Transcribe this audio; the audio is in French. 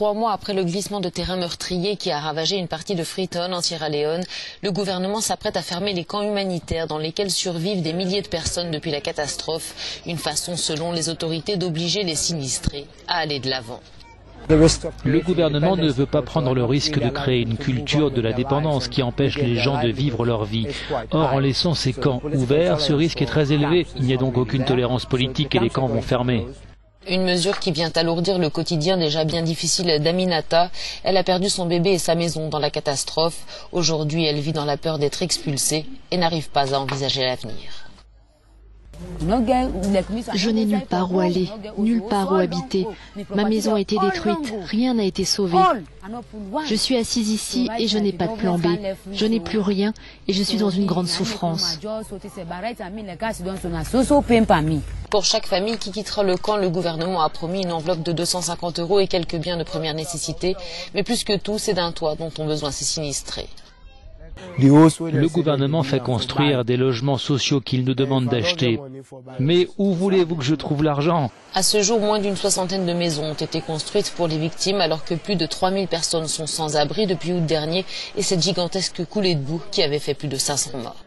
3 mois après le glissement de terrain meurtrier qui a ravagé une partie de Freetown en Sierra Leone, le gouvernement s'apprête à fermer les camps humanitaires dans lesquels survivent des milliers de personnes depuis la catastrophe. Une façon, selon les autorités, d'obliger les sinistrés à aller de l'avant. Le gouvernement ne veut pas prendre le risque de créer une culture de la dépendance qui empêche les gens de vivre leur vie. Or, en laissant ces camps ouverts, ce risque est très élevé. Il n'y a donc aucune tolérance politique et les camps vont fermer. Une mesure qui vient alourdir le quotidien déjà bien difficile d'Aminata. Elle a perdu son bébé et sa maison dans la catastrophe. Aujourd'hui, elle vit dans la peur d'être expulsée et n'arrive pas à envisager l'avenir. Je n'ai nulle part où aller, nulle part où habiter. Ma maison a été détruite, rien n'a été sauvé. Je suis assise ici et je n'ai pas de plan B. Je n'ai plus rien et je suis dans une grande souffrance. Pour chaque famille qui quittera le camp, le gouvernement a promis une enveloppe de 250 € et quelques biens de première nécessité. Mais plus que tout, c'est d'un toit dont ont besoin ces sinistrés. Le gouvernement fait construire des logements sociaux qu'il nous demande d'acheter. Mais où voulez-vous que je trouve l'argent? À ce jour, moins d'une 60aine de maisons ont été construites pour les victimes, alors que plus de 3000 personnes sont sans abri depuis août dernier et cette gigantesque coulée de boue qui avait fait plus de 500 morts.